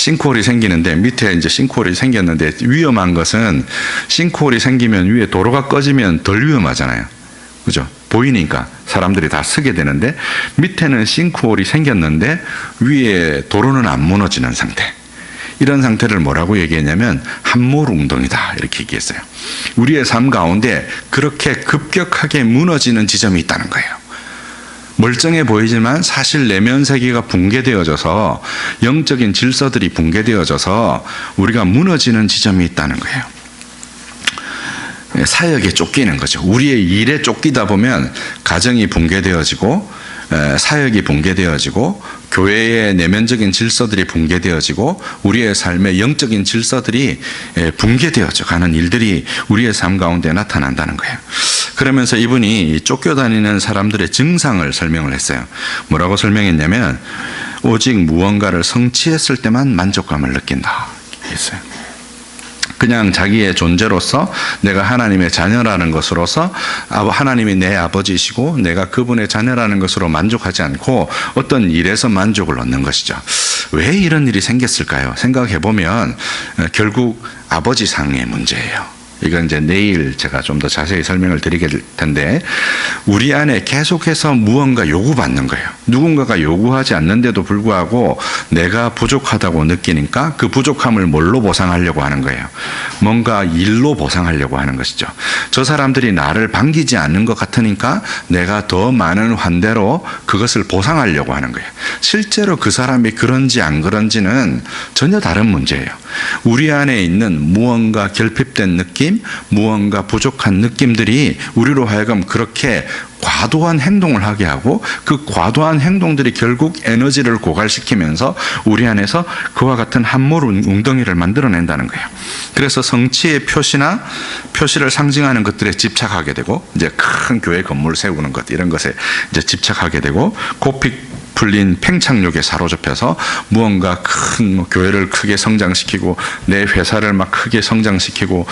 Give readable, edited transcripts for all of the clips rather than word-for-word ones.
싱크홀이 생기는데 밑에 이제 싱크홀이 생겼는데 위험한 것은 싱크홀이 생기면 위에 도로가 꺼지면 덜 위험하잖아요. 그죠? 보이니까 사람들이 다 서게 되는데 밑에는 싱크홀이 생겼는데 위에 도로는 안 무너지는 상태. 이런 상태를 뭐라고 얘기했냐면 함몰웅덩이다 이렇게 얘기했어요. 우리의 삶 가운데 그렇게 급격하게 무너지는 지점이 있다는 거예요. 멀쩡해 보이지만 사실 내면 세계가 붕괴되어져서 영적인 질서들이 붕괴되어져서 우리가 무너지는 지점이 있다는 거예요. 사역에 쫓기는 거죠. 우리의 일에 쫓기다 보면 가정이 붕괴되어지고 사역이 붕괴되어지고 교회의 내면적인 질서들이 붕괴되어지고 우리의 삶의 영적인 질서들이 붕괴되어져 가는 일들이 우리의 삶 가운데 나타난다는 거예요. 그러면서 이분이 쫓겨다니는 사람들의 증상을 설명을 했어요. 뭐라고 설명했냐면 오직 무언가를 성취했을 때만 만족감을 느낀다 했어요. 그냥 자기의 존재로서 내가 하나님의 자녀라는 것으로서 하나님이 내 아버지시고 내가 그분의 자녀라는 것으로 만족하지 않고 어떤 일에서 만족을 얻는 것이죠. 왜 이런 일이 생겼을까요? 생각해 보면 결국 아버지상의 문제예요. 이건 이제 내일 제가 좀 더 자세히 설명을 드리게 될 텐데 우리 안에 계속해서 무언가 요구받는 거예요. 누군가가 요구하지 않는데도 불구하고 내가 부족하다고 느끼니까 그 부족함을 뭘로 보상하려고 하는 거예요. 뭔가 일로 보상하려고 하는 것이죠. 저 사람들이 나를 반기지 않는 것 같으니까 내가 더 많은 환대로 그것을 보상하려고 하는 거예요. 실제로 그 사람이 그런지 안 그런지는 전혀 다른 문제예요. 우리 안에 있는 무언가 결핍된 느낌, 무언가 부족한 느낌들이 우리로 하여금 그렇게 과도한 행동을 하게 하고 그 과도한 행동들이 결국 에너지를 고갈시키면서 우리 안에서 그와 같은 함몰 웅덩이를 만들어낸다는 거예요. 그래서 성취의 표시를 상징하는 것들에 집착하게 되고 이제 큰 교회 건물을 세우는 것 이런 것에 이제 집착하게 되고 고삐 풀린 팽창욕에 사로잡혀서 무언가 큰 교회를 크게 성장시키고 내 회사를 막 크게 성장시키고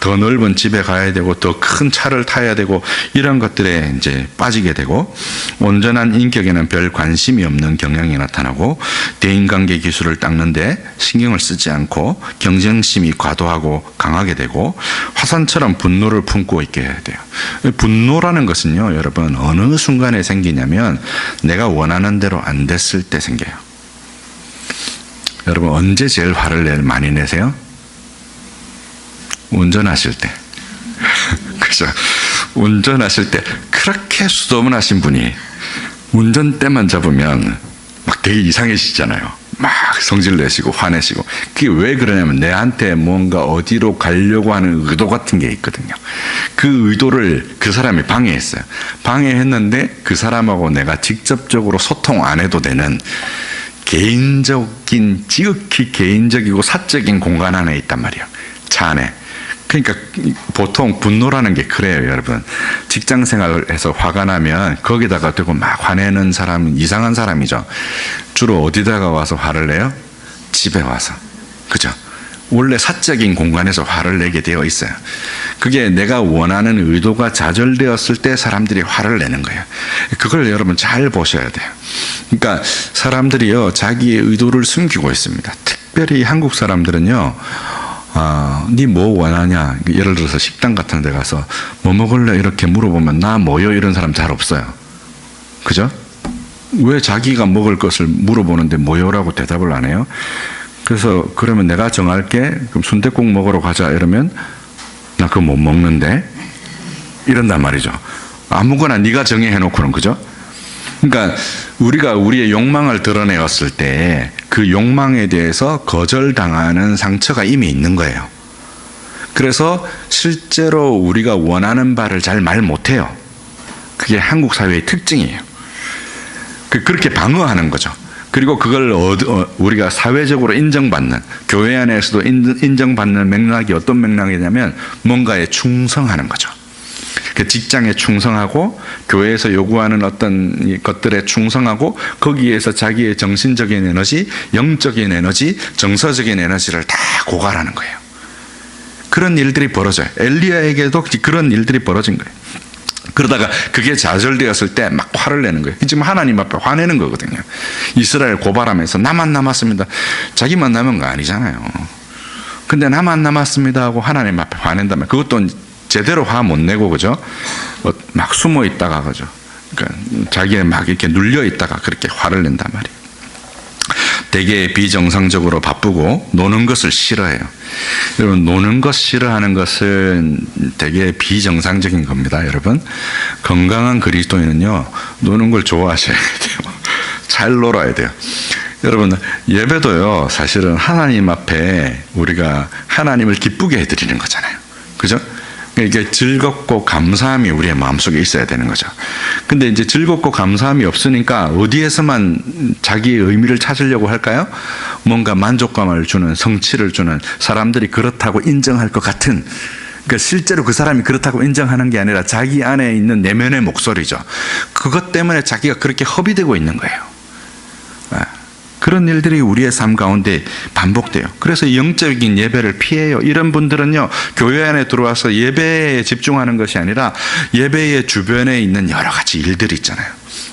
더 넓은 집에 가야 되고 더 큰 차를 타야 되고 이런 것들에 이제 빠지게 되고 온전한 인격에는 별 관심이 없는 경향이 나타나고 대인관계 기술을 닦는데 신경을 쓰지 않고 경쟁심이 과도하고 강하게 되고 화산처럼 분노를 품고 있게 해야 돼요. 분노라는 것은요, 여러분 어느 순간에 생기냐면 내가 원하는 대로 안 됐을 때 생겨요. 여러분 언제 제일 화를 많이 내세요? 운전하실 때. 그죠? 운전하실 때 그렇게 수도문하신 분이 운전대만 잡으면 막 되게 이상해지잖아요. 막 성질 내시고 화내시고. 그게 왜 그러냐면 내한테 뭔가 어디로 가려고 하는 의도 같은 게 있거든요. 그 의도를 그 사람이 방해했어요. 방해했는데 그 사람하고 내가 직접적으로 소통 안 해도 되는 개인적인, 지극히 개인적이고 사적인 공간 안에 있단 말이에요. 차 안에. 그러니까 보통 분노라는 게 그래요, 여러분. 직장 생활에서 화가 나면 거기다가 대고 막 화내는 사람은 이상한 사람이죠. 주로 어디다가 와서 화를 내요? 집에 와서. 그죠? 원래 사적인 공간에서 화를 내게 되어 있어요. 그게 내가 원하는 의도가 좌절되었을 때 사람들이 화를 내는 거예요. 그걸 여러분 잘 보셔야 돼요. 그러니까 사람들이요, 자기의 의도를 숨기고 있습니다. 특별히 한국 사람들은요, 니 뭐 원하냐? 예를 들어서 식당 같은 데 가서 뭐 먹을래? 이렇게 물어보면 나 뭐요? 이런 사람 잘 없어요. 그죠? 왜 자기가 먹을 것을 물어보는데 뭐요라고 대답을 안 해요? 그래서 그러면 내가 정할게. 그럼 순댓국 먹으러 가자. 이러면 나 그거 못 먹는데? 이런단 말이죠. 아무거나 네가 정해 해놓고는. 그죠? 그러니까 우리가 우리의 욕망을 드러내었을 때 그 욕망에 대해서 거절당하는 상처가 이미 있는 거예요. 그래서 실제로 우리가 원하는 바를 잘 말 못해요. 그게 한국 사회의 특징이에요. 그렇게 방어하는 거죠. 그리고 그걸 우리가 사회적으로 인정받는, 교회 안에서도 인정받는 맥락이 어떤 맥락이냐면 뭔가에 충성하는 거죠. 그 직장에 충성하고 교회에서 요구하는 어떤 것들에 충성하고 거기에서 자기의 정신적인 에너지, 영적인 에너지, 정서적인 에너지를 다 고갈하는 거예요. 그런 일들이 벌어져요. 엘리야에게도 그런 일들이 벌어진 거예요. 그러다가 그게 좌절되었을 때 막 화를 내는 거예요. 지금 하나님 앞에 화내는 거거든요. 이스라엘 고발하면서 나만 남았습니다. 자기만 남은 거 아니잖아요. 근데 나만 남았습니다 하고 하나님 앞에 화낸다면 그것도 제대로 화 못 내고, 그죠? 막 숨어 있다가, 그죠? 그러니까 자기에 막 이렇게 눌려 있다가 그렇게 화를 낸단 말이에요. 되게 비정상적으로 바쁘고 노는 것을 싫어해요. 여러분, 노는 것 싫어하는 것은 되게 비정상적인 겁니다. 여러분, 건강한 그리스도인은요, 노는 걸 좋아하셔야 돼요. 잘 놀아야 돼요. 여러분, 예배도요, 사실은 하나님 앞에 우리가 하나님을 기쁘게 해드리는 거잖아요. 그죠? 이게 즐겁고 감사함이 우리의 마음속에 있어야 되는 거죠. 근데 이제 즐겁고 감사함이 없으니까 어디에서만 자기의 의미를 찾으려고 할까요? 뭔가 만족감을 주는, 성취를 주는, 사람들이 그렇다고 인정할 것 같은, 그러니까 실제로 그 사람이 그렇다고 인정하는 게 아니라 자기 안에 있는 내면의 목소리죠. 그것 때문에 자기가 그렇게 허비되고 있는 거예요. 그런 일들이 우리의 삶 가운데 반복돼요. 그래서 영적인 예배를 피해요. 이런 분들은요, 교회 안에 들어와서 예배에 집중하는 것이 아니라 예배의 주변에 있는 여러 가지 일들이 있잖아요.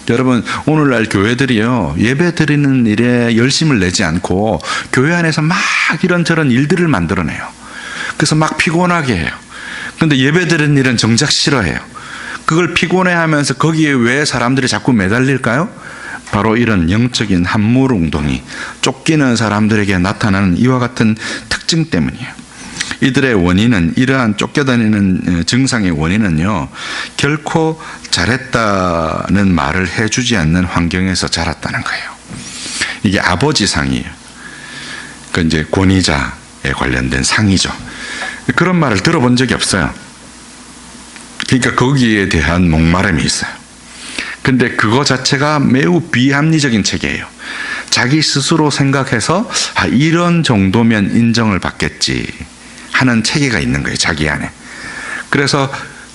여러분, 오늘날 교회들이요, 예배 드리는 일에 열심을 내지 않고 교회 안에서 막 이런저런 일들을 만들어내요. 그래서 막 피곤하게 해요. 그런데 예배 드리는 일은 정작 싫어해요. 그걸 피곤해하면서 거기에 왜 사람들이 자꾸 매달릴까요? 바로 이런 영적인 함몰운동이 쫓기는 사람들에게 나타나는 이와 같은 특징 때문이에요. 이들의 원인은, 이러한 쫓겨다니는 증상의 원인은요, 결코 잘했다는 말을 해주지 않는 환경에서 자랐다는 거예요. 이게 아버지 상이에요. 그 이제 권위자에 관련된 상이죠. 그런 말을 들어본 적이 없어요. 그러니까 거기에 대한 목마름이 있어요. 근데 그거 자체가 매우 비합리적인 체계예요. 자기 스스로 생각해서 이런 정도면 인정을 받겠지 하는 체계가 있는 거예요, 자기 안에. 그래서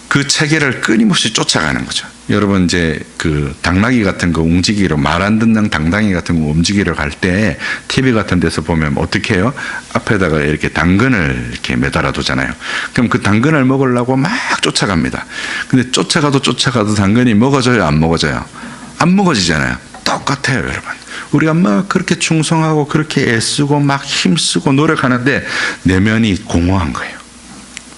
그 체계를 끊임없이 쫓아가는 거죠. 여러분, 이제 그 당나귀 같은 거 움직이러, 말 안 듣는 당나귀 같은 거 움직이러 갈 때 TV 같은 데서 보면 어떻게 해요? 앞에다가 이렇게 당근을 이렇게 매달아 두잖아요. 그럼 그 당근을 먹으려고 막 쫓아갑니다. 근데 쫓아가도 당근이 먹어져요, 안 먹어져요? 안 먹어지잖아요. 똑같아요, 여러분. 우리가 막 그렇게 충성하고 그렇게 애쓰고 막 힘쓰고 노력하는데 내면이 공허한 거예요.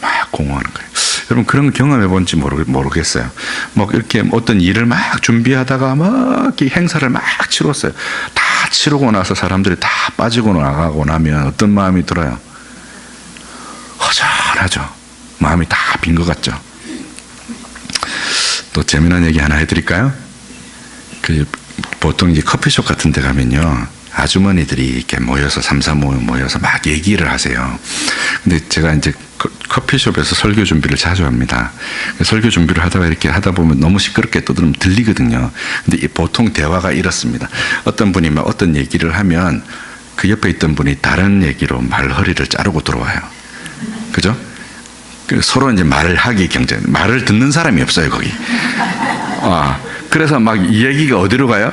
막 공허하는 거예요. 여러분, 그런 거 경험해 본지 모르겠어요. 뭐 이렇게 어떤 일을 막 준비하다가 막 행사를 막 치렀어요. 다 치르고 나서 사람들이 다 빠지고 나가고 나면 어떤 마음이 들어요? 허전하죠. 마음이 다 빈 것 같죠. 또 재미난 얘기 하나 해드릴까요? 보통 이제 커피숍 같은 데 가면요, 아주머니들이 이렇게 모여서 3-4 모여서 막 얘기를 하세요. 근데 제가 이제 커피숍에서 설교 준비를 자주 합니다. 설교 준비를 하다가 이렇게 하다 보면 너무 시끄럽게 떠들면 들리거든요. 근데 보통 대화가 이렇습니다. 어떤 분이 막 어떤 얘기를 하면 그 옆에 있던 분이 다른 얘기로 말허리를 자르고 들어와요. 그죠? 서로 이제 말을 하기 경쟁, 말을 듣는 사람이 없어요, 거기. 그래서 막 이 얘기가 어디로 가요?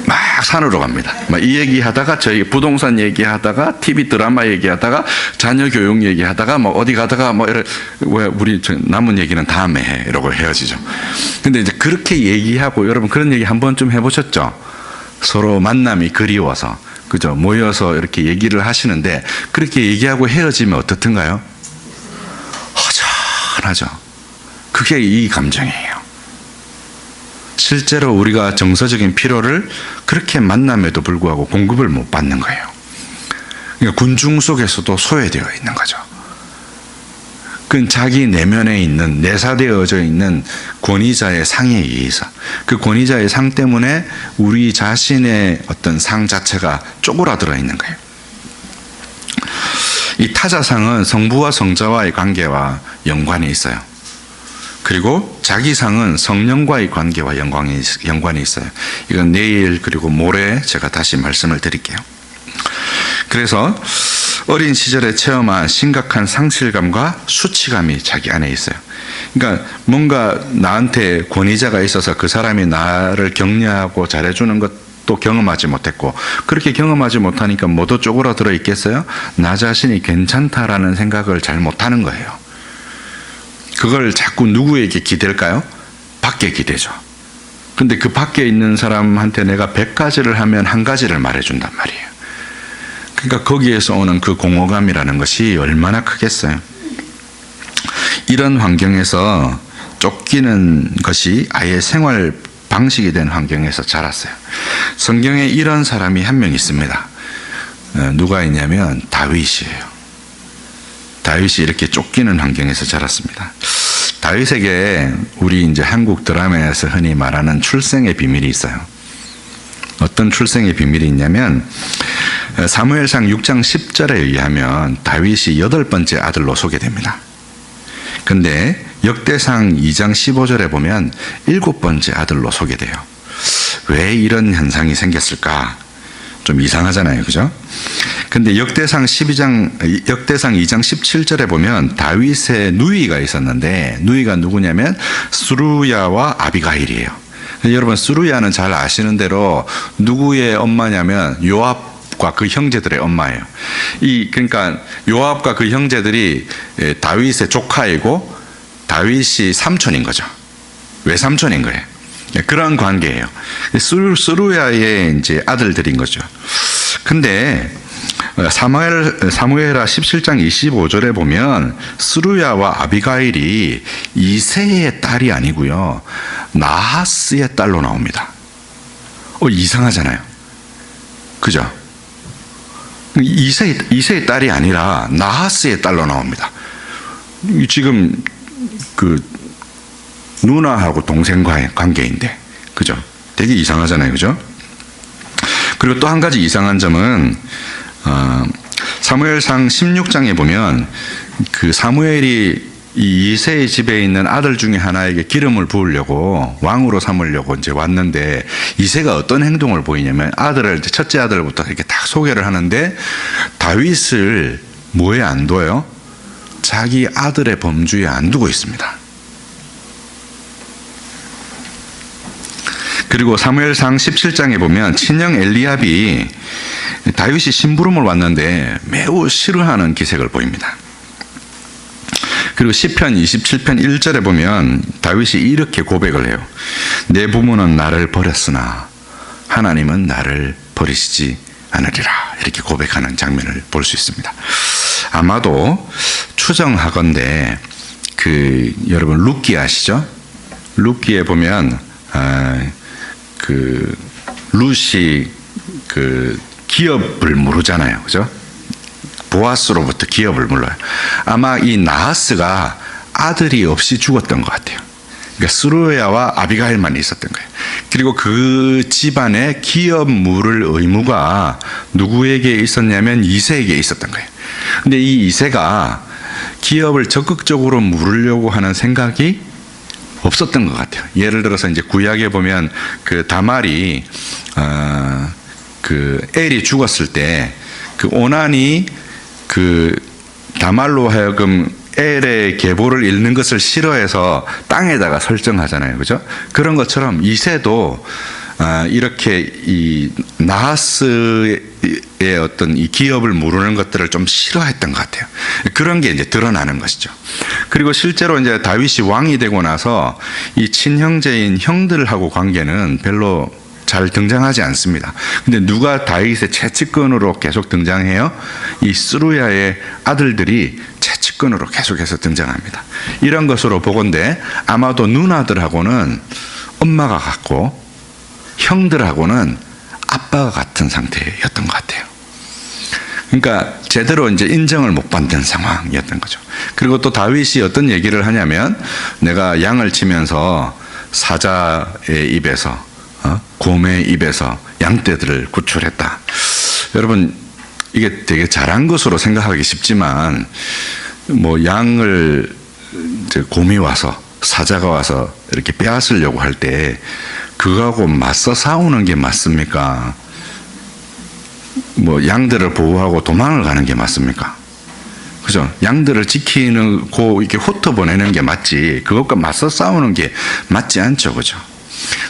막 산으로 갑니다. 막 이 얘기하다가 저희 부동산 얘기하다가 TV 드라마 얘기하다가 자녀 교육 얘기하다가 뭐 어디 가다가 뭐 왜 우리 남은 얘기는 다음에 해 이러고 헤어지죠. 근데 이제 그렇게 얘기하고, 여러분 그런 얘기 한 번쯤 해보셨죠? 서로 만남이 그리워서, 그죠? 모여서 이렇게 얘기를 하시는데 그렇게 얘기하고 헤어지면 어떻든가요? 허전하죠. 그게 이 감정이에요. 실제로 우리가 정서적인 필요를 그렇게 만남에도 불구하고 공급을 못 받는 거예요. 그러니까 군중 속에서도 소외되어 있는 거죠. 그건 자기 내면에 있는, 내사되어져 있는 권위자의 상에 의해서, 그 권위자의 상 때문에 우리 자신의 어떤 상 자체가 쪼그라들어 있는 거예요. 이 타자상은 성부와 성자와의 관계와 연관이 있어요. 그리고 자기상은 성령과의 관계와 연관이 있어요. 이건 내일 그리고 모레 제가 다시 말씀을 드릴게요. 그래서 어린 시절에 체험한 심각한 상실감과 수치감이 자기 안에 있어요. 그러니까 뭔가 나한테 권위자가 있어서 그 사람이 나를 격려하고 잘해주는 것도 경험하지 못했고, 그렇게 경험하지 못하니까 뭐도 쪼그라들어 있겠어요? 나 자신이 괜찮다라는 생각을 잘 못하는 거예요. 그걸 자꾸 누구에게 기댈까요? 밖에 기대죠. 근데 그 밖에 있는 사람한테 내가 100가지를 하면 한 가지를 말해준단 말이에요. 그러니까 거기에서 오는 그 공허감이라는 것이 얼마나 크겠어요. 이런 환경에서 쫓기는 것이 아예 생활 방식이 된 환경에서 자랐어요. 성경에 이런 사람이 한 명 있습니다. 누가 있냐면 다윗이에요. 다윗이 이렇게 쫓기는 환경에서 자랐습니다. 다윗에게 우리 이제 한국 드라마에서 흔히 말하는 출생의 비밀이 있어요. 어떤 출생의 비밀이 있냐면 사무엘상 6장 10절에 의하면 다윗이 8번째 아들로 소개됩니다. 근데 역대상 2장 15절에 보면 7번째 아들로 소개돼요. 왜 이런 현상이 생겼을까? 좀 이상하잖아요. 그죠? 근데 역대상 2장 17절에 보면 다윗의 누이가 있었는데 누이가 누구냐면 수루야와 아비가일이에요. 여러분 수루야는 잘 아시는 대로 누구의 엄마냐면 요압과 그 형제들의 엄마예요. 그러니까 요압과 그 형제들이 다윗의 조카이고 다윗이 삼촌인 거죠. 외삼촌인 거예요. 그런 관계예요. 수루야의 이제 아들들인 거죠. 근데 사무엘하 17장 25절에 보면 수루야와 아비가일이 이새의 딸이 아니고요. 나하스의 딸로 나옵니다. 이상하잖아요. 그죠? 이새의 딸이 아니라 나하스의 딸로 나옵니다. 지금 그 누나하고 동생 관계인데, 그죠? 되게 이상하잖아요. 그죠? 그리고 또 한 가지 이상한 점은 사무엘상 16장에 보면 그 사무엘이 이 이새의 집에 있는 아들 중에 하나에게 기름을 부으려고 왕으로 삼으려고 이제 왔는데 이새가 어떤 행동을 보이냐면 첫째 아들부터 이렇게 딱 소개를 하는데 다윗을 뭐에 안 둬요? 자기 아들의 범주에 안 두고 있습니다. 그리고 사무엘상 17장에 보면 친형 엘리압이 다윗이 심부름을 왔는데 매우 싫어하는 기색을 보입니다. 그리고 시편 27편 1절에 보면 다윗이 이렇게 고백을 해요. 내 부모는 나를 버렸으나 하나님은 나를 버리시지 않으리라. 이렇게 고백하는 장면을 볼 수 있습니다. 아마도 추정하건대 여러분 룻기 아시죠? 룻기에 보면 룻이 기업을 물으잖아요. 그죠? 보아스로부터 기업을 물어요. 아마 이 나하스가 아들이 없이 죽었던 것 같아요. 그러니까 수루야와 아비가일만 있었던 거예요. 그리고 그 집안에 기업 물을 의무가 누구에게 있었냐면 이새에게 있었던 거예요. 근데 이 이새가 기업을 적극적으로 물으려고 하는 생각이 없었던 것 같아요. 예를 들어서 이제 구약에 보면 그 다말이 엘이 죽었을 때 그 오난이 그 다말로 하여금 엘의 계보를 잃는 것을 싫어해서 땅에다가 설정하잖아요. 그죠? 그런 것처럼 이새도 이렇게 이 나하스의 어떤 이 기업을 모르는 것들을 좀 싫어했던 것 같아요. 그런 게 이제 드러나는 것이죠. 그리고 실제로 이제 다윗이 왕이 되고 나서 이 친형제인 형들하고 관계는 별로 잘 등장하지 않습니다. 근데 누가 다윗의 최측근으로 계속 등장해요? 이 스루야의 아들들이 최측근으로 계속해서 등장합니다. 이런 것으로 보건대 아마도 누나들하고는 엄마가 같고 형들하고는 아빠가 같은 상태였던 것 같아요. 그러니까 제대로 이제 인정을 못 받는 상황이었던 거죠. 그리고 또 다윗이 어떤 얘기를 하냐면 내가 양을 치면서 사자의 입에서 곰의 입에서 양떼들을 구출했다. 여러분 이게 되게 잘한 것으로 생각하기 쉽지만 뭐 양을 이제 곰이 와서 사자가 와서 이렇게 빼앗으려고 할 때 그거하고 맞서 싸우는 게 맞습니까? 뭐 양들을 보호하고 도망을 가는 게 맞습니까? 그죠? 양들을 지키고 이렇게 훑어 보내는 게 맞지. 그것과 맞서 싸우는 게 맞지 않죠, 그죠?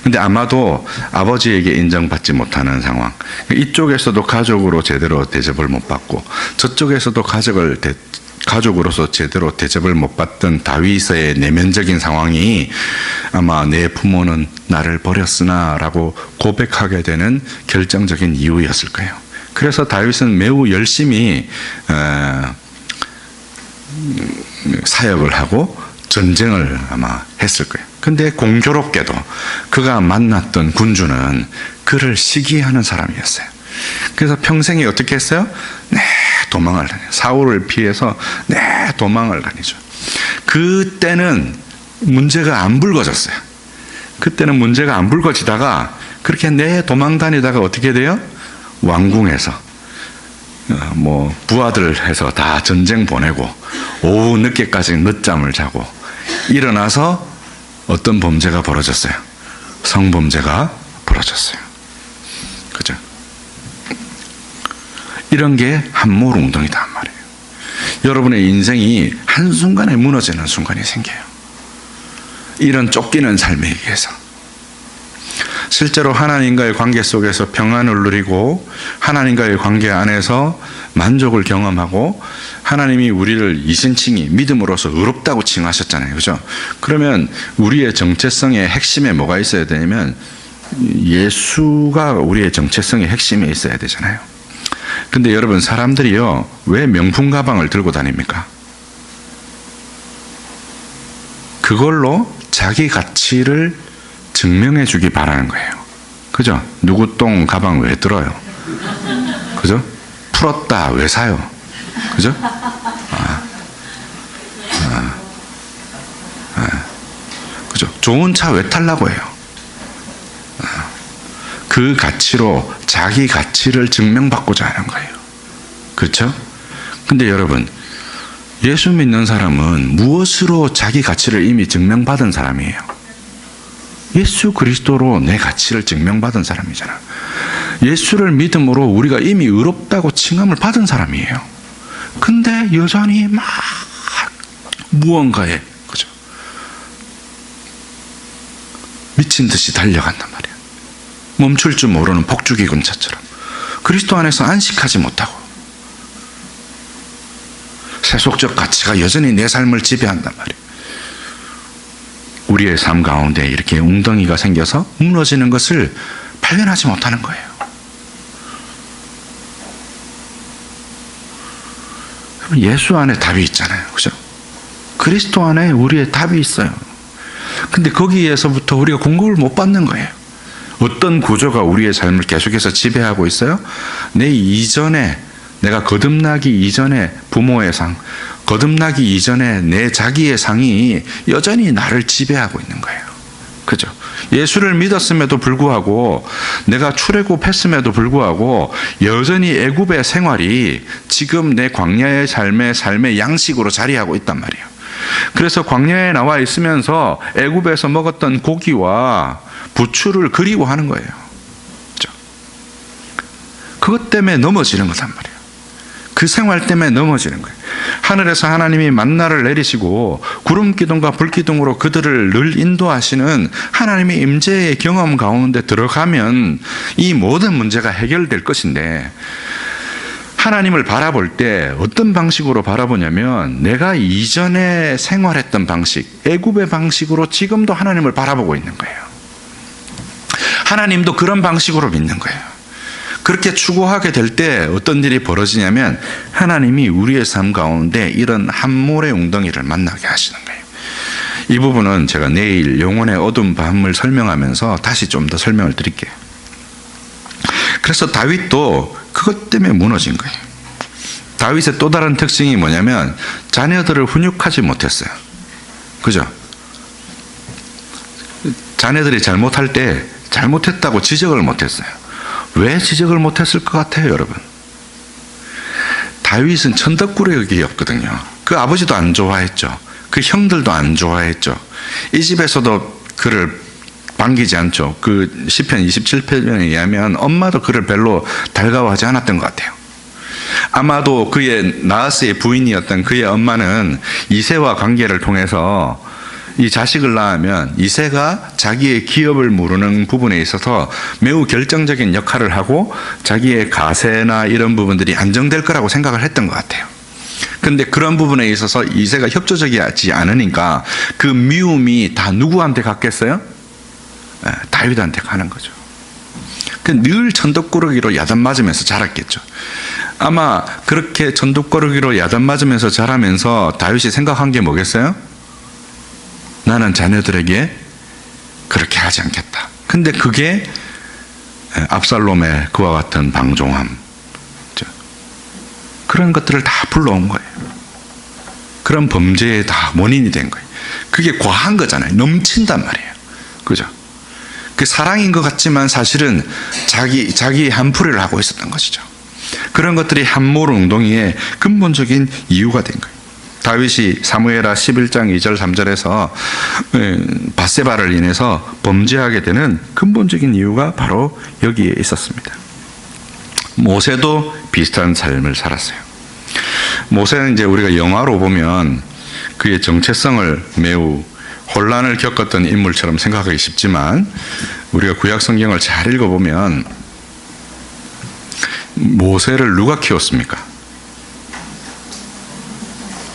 근데 아마도 아버지에게 인정받지 못하는 상황. 가족으로 제대로 대접을 못 받고 저쪽에서도 가족으로서 제대로 대접을 못 받던 다윗의 내면적인 상황이 아마 내 부모는 나를 버렸으나 라고 고백하게 되는 결정적인 이유였을 거예요. 그래서 다윗은 매우 열심히 사역을 하고 전쟁을 아마 했을 거예요. 근데 공교롭게도 그가 만났던 군주는 그를 시기하는 사람이었어요. 그래서 평생에 어떻게 했어요? 도망을 다녀요. 사울을 피해서 도망을 다니죠. 그때는 문제가 안 불거졌어요. 그때는 문제가 안 불거지다가 그렇게 도망 다니다가 어떻게 돼요? 왕궁에서 부하들 해서 다 전쟁 보내고 오후 늦게까지 늦잠을 자고 일어나서 어떤 범죄가 벌어졌어요? 성범죄가 벌어졌어요. 그죠? 이런 게 함몰웅덩이다 말이에요. 여러분의 인생이 한순간에 무너지는 순간이 생겨요. 이런 쫓기는 삶에 의해서. 실제로 하나님과의 관계 속에서 평안을 누리고 하나님과의 관계 안에서 만족을 경험하고 하나님이 우리를 이신칭이 믿음으로써 의롭다고 칭하셨잖아요. 그죠? 그러면 우리의 정체성의 핵심에 뭐가 있어야 되냐면 예수가 우리의 정체성의 핵심에 있어야 되잖아요. 근데 여러분, 사람들이요, 왜 명품 가방을 들고 다닙니까? 그걸로 자기 가치를 증명해 주기 바라는 거예요. 그죠? 누구 똥 가방 왜 들어요? 그죠? 풀었다 왜 사요? 그죠? 그죠? 좋은 차 왜 타려고 해요? 그 가치로 자기 가치를 증명받고자 하는 거예요. 그렇죠? 근데 여러분, 예수 믿는 사람은 무엇으로 자기 가치를 이미 증명받은 사람이에요? 예수 그리스도로 내 가치를 증명받은 사람이잖아. 예수를 믿음으로 우리가 이미 의롭다고 칭함을 받은 사람이에요. 근데 여전히 막 무언가에, 그죠? 미친 듯이 달려간단 말이에요. 멈출 줄 모르는 폭주기 근처처럼. 그리스도 안에서 안식하지 못하고 세속적 가치가 여전히 내 삶을 지배한단 말이에요. 우리의 삶 가운데 이렇게 웅덩이가 생겨서 무너지는 것을 발견하지 못하는 거예요. 예수 안에 답이 있잖아요. 그죠? 그리스도 안에 우리의 답이 있어요. 근데 거기에서부터 우리가 공급을 못 받는 거예요. 어떤 구조가 우리의 삶을 계속해서 지배하고 있어요? 내 이전에, 내가 거듭나기 이전에 부모의 상, 거듭나기 이전에 내 자기의 상이 여전히 나를 지배하고 있는 거예요. 그죠? 예수를 믿었음에도 불구하고, 내가 출애굽했음에도 불구하고 여전히 애굽의 생활이 지금 내 광야의 삶의 양식으로 자리하고 있단 말이에요. 그래서 광야에 나와 있으면서 애굽에서 먹었던 고기와 부추를 그리워하는 거예요. 그죠? 그것 때문에 넘어지는 거란 말이에요. 그 생활 때문에 넘어지는 거예요. 하늘에서 하나님이 만나를 내리시고 구름 기둥과 불 기둥으로 그들을 늘 인도하시는 하나님의 임재의 경험 가운데 들어가면 이 모든 문제가 해결될 것인데, 하나님을 바라볼 때 어떤 방식으로 바라보냐면 내가 이전에 생활했던 방식, 애굽의 방식으로 지금도 하나님을 바라보고 있는 거예요. 하나님도 그런 방식으로 믿는 거예요. 그렇게 추구하게 될 때 어떤 일이 벌어지냐면 하나님이 우리의 삶 가운데 이런 함몰의 웅덩이를 만나게 하시는 거예요. 이 부분은 제가 내일 영혼의 어두운 밤을 설명하면서 다시 좀 더 설명을 드릴게요. 그래서 다윗도 그것 때문에 무너진 거예요. 다윗의 또 다른 특징이 뭐냐면 자녀들을 훈육하지 못했어요. 그죠? 자녀들이 잘못할 때 잘못했다고 지적을 못했어요. 왜 지적을 못했을 것 같아요, 여러분? 다윗은 천덕꾸러기였거든요. 그 아버지도 안 좋아했죠. 그 형들도 안 좋아했죠. 이 집에서도 그를 반기지 않죠. 그 시편 27편에 의하면 엄마도 그를 별로 달가워하지 않았던 것 같아요. 아마도 그의 나하스의 부인이었던 그의 엄마는 이새와 관계를 통해서 이 자식을 낳으면 이새가 자기의 기업을 무르는 부분에 있어서 매우 결정적인 역할을 하고 자기의 가세나 이런 부분들이 안정될 거라고 생각을 했던 것 같아요. 근데 그런 부분에 있어서 이새가 협조적이지 않으니까 그 미움이 다 누구한테 갔겠어요? 다윗한테 가는 거죠. 늘 천덕꾸러기로 야단 맞으면서 자랐겠죠. 아마 그렇게 천덕꾸러기로 야단 맞으면서 자라면서 다윗이 생각한 게 뭐겠어요? 나는 자녀들에게 그렇게 하지 않겠다. 근데 그게 압살롬의 그와 같은 방종함, 그런 것들을 다 불러온 거예요. 그런 범죄의 다 원인이 된 거예요. 그게 과한 거잖아요. 넘친단 말이에요. 그죠? 그 사랑인 것 같지만 사실은 자기 한풀이를 하고 있었던 것이죠. 그런 것들이 함몰 운동의 근본적인 이유가 된 거예요. 다윗이 사무엘하 11장 2절 3절에서 밧세바를 인해서 범죄하게 되는 근본적인 이유가 바로 여기에 있었습니다. 모세도 비슷한 삶을 살았어요. 모세는 이제 우리가 영화로 보면 그의 정체성을 매우 혼란을 겪었던 인물처럼 생각하기 쉽지만 우리가 구약 성경을 잘 읽어보면 모세를 누가 키웠습니까?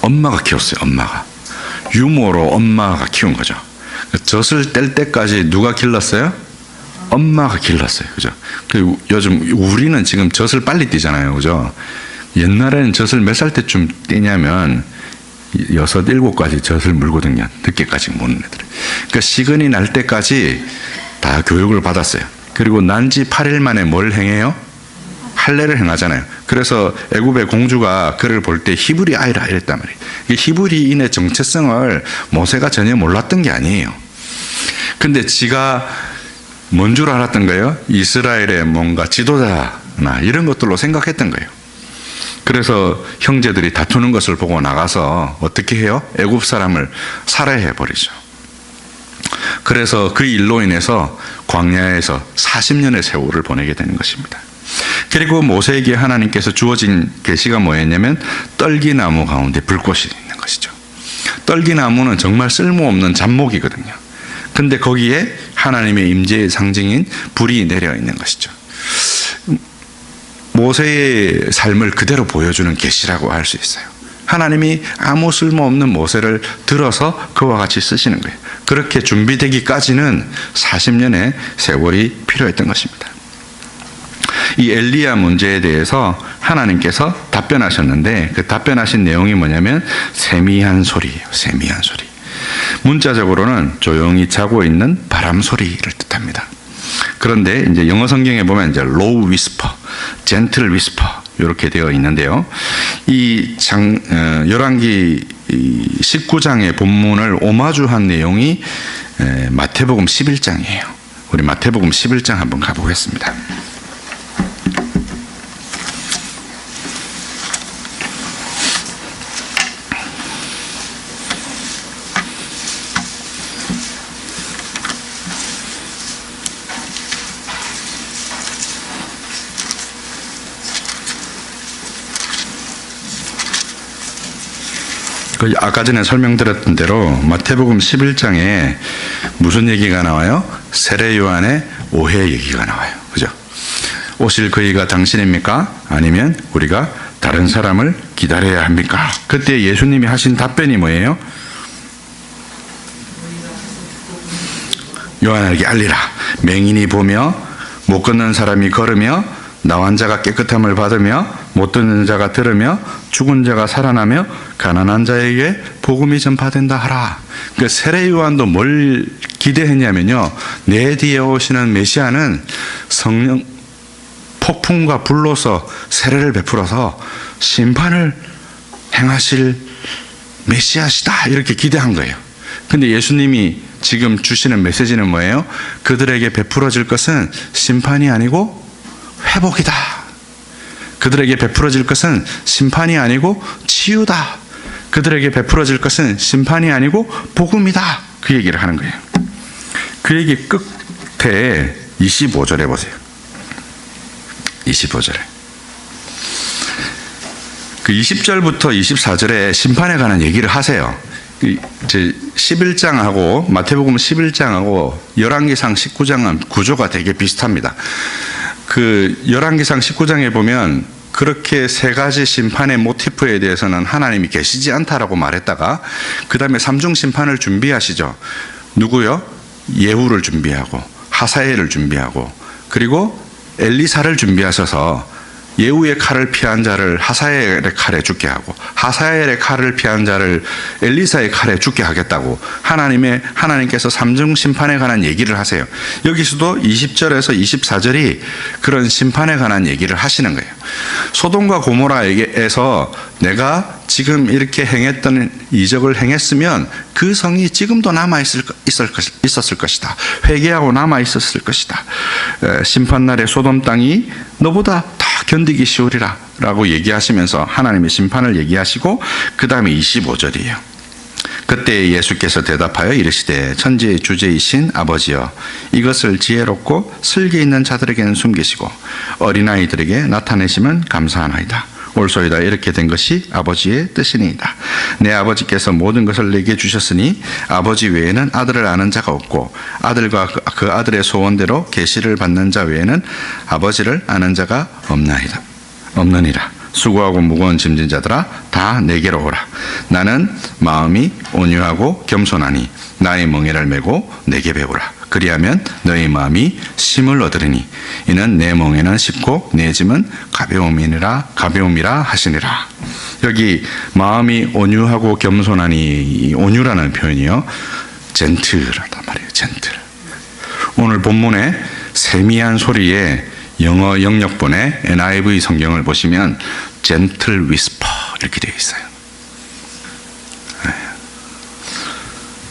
엄마가 키웠어요. 엄마가. 유모로 엄마가 키운 거죠. 젖을 뗄 때까지 누가 길렀어요? 엄마가 길렀어요. 그죠? 요즘 우리는 지금 젖을 빨리 떼잖아요. 그죠? 옛날에는 젖을 몇 살 때쯤 떼냐면 6, 7까지 젖을 물거든요. 늦게까지 먹는 애들. 그러니까 시근이 날 때까지 다 교육을 받았어요. 그리고 난 지 8일 만에 뭘 행해요? 할례를 행하잖아요. 그래서 애굽의 공주가 그를 볼 때 히브리 아이라 이랬단 말이에요. 히브리인의 정체성을 모세가 전혀 몰랐던 게 아니에요. 근데 지가 뭔 줄 알았던 거예요? 이스라엘의 뭔가 지도자나 이런 것들로 생각했던 거예요. 그래서 형제들이 다투는 것을 보고 나가서 어떻게 해요? 애굽 사람을 살해해 버리죠. 그래서 그 일로 인해서 광야에서 40년의 세월을 보내게 되는 것입니다. 그리고 모세에게 하나님께서 주어진 계시가 뭐였냐면 떨기나무 가운데 불꽃이 있는 것이죠. 떨기나무는 정말 쓸모없는 잡목이거든요. 근데 거기에 하나님의 임재의 상징인 불이 내려 있는 것이죠. 모세의 삶을 그대로 보여주는 계시라고 할 수 있어요. 하나님이 아무 쓸모없는 모세를 들어서 그와 같이 쓰시는 거예요. 그렇게 준비되기까지는 40년의 세월이 필요했던 것입니다. 이 엘리야 문제에 대해서 하나님께서 답변하셨는데 그 답변하신 내용이 뭐냐면 세미한 소리예요. 세미한 소리. 문자적으로는 조용히 자고 있는 바람 소리를 뜻합니다. 그런데 이제 영어 성경에 보면 이제 low whisper, gentle whisper 이렇게 되어 있는데요. 이 열왕기 19장의 본문을 오마주한 내용이 마태복음 11장이에요. 우리 마태복음 11장 한번 가보겠습니다. 아까 전에 설명드렸던 대로 마태복음 11장에 무슨 얘기가 나와요? 세례 요한의 오해 얘기가 나와요. 그죠? 오실 그이가 당신입니까? 아니면 우리가 다른 사람을 기다려야 합니까? 그때 예수님이 하신 답변이 뭐예요? 요한에게 알리라. 맹인이 보며 못 걷는 사람이 걸으며 나환 자가 깨끗함을 받으며 못 듣는 자가 들으며 죽은 자가 살아나며 가난한 자에게 복음이 전파된다 하라. 그 세례 요한도 뭘 기대했냐면요, 내 뒤에 오시는 메시아는 성령 폭풍과 불로서 세례를 베풀어서 심판을 행하실 메시아시다 이렇게 기대한 거예요. 근데 예수님이 지금 주시는 메시지는 뭐예요? 그들에게 베풀어질 것은 심판이 아니고 회복이다. 그들에게 베풀어질 것은 심판이 아니고 치유다. 그들에게 베풀어질 것은 심판이 아니고 복음이다. 그 얘기를 하는 거예요. 그 얘기 끝에 25절에 보세요. 25절에. 그 20절부터 24절에 심판에 관한 얘기를 하세요. 11장하고 마태복음 11장하고 열왕기상 19장은 구조가 되게 비슷합니다. 그 열왕기상 19장에 보면 그렇게 세 가지 심판의 모티프에 대해서는 하나님이 계시지 않다라고 말했다가 그 다음에 삼중 심판을 준비하시죠. 누구요? 예후를 준비하고 하사엘을 준비하고 그리고 엘리사를 준비하셔서 예후의 칼을 피한 자를 하사엘의 칼에 죽게 하고 하사엘의 칼을 피한 자를 엘리사의 칼에 죽게 하겠다고 하나님께서 삼중 심판에 관한 얘기를 하세요. 여기서도 20절에서 24절이 그런 심판에 관한 얘기를 하시는 거예요. 소돔과 고모라에게서 내가 지금 이렇게 행했던 이적을 행했으면 그 성이 지금도 있었을 것이다. 회개하고 남아 있었을 것이다. 심판날에 소돔 땅이 너보다 더 견디기 쉬우리라 라고 얘기하시면서 하나님의 심판을 얘기하시고 그 다음에 25절이에요. 그때 예수께서 대답하여 이르시되 천지의 주제이신 아버지여 이것을 지혜롭고 슬기 있는 자들에게는 숨기시고 어린아이들에게 나타내시면 감사하나이다. 옳소이다. 이렇게 된 것이 아버지의 뜻이니이다. 내 아버지께서 모든 것을 내게 주셨으니 아버지 외에는 아들을 아는 자가 없고 아들과 그 아들의 소원대로 계시를 받는 자 외에는 아버지를 아는 자가 없느니라. 수고하고 무거운 짐진 자들아 다 내게로 오라. 나는 마음이 온유하고 겸손하니 나의 멍에를 메고 내게 배우라. 그리하면 너희 마음이 쉼을 얻으리니 이는 내 멍에는 쉽고 내 짐은 가벼움이라 하시니라. 여기 마음이 온유하고 겸손하니 온유라는 표현이요 젠틀하단 말이에요. 젠틀. 오늘 본문에 세미한 소리에 영어 영역본의 NIV 성경을 보시면 젠틀 위스퍼 이렇게 되어 있어요.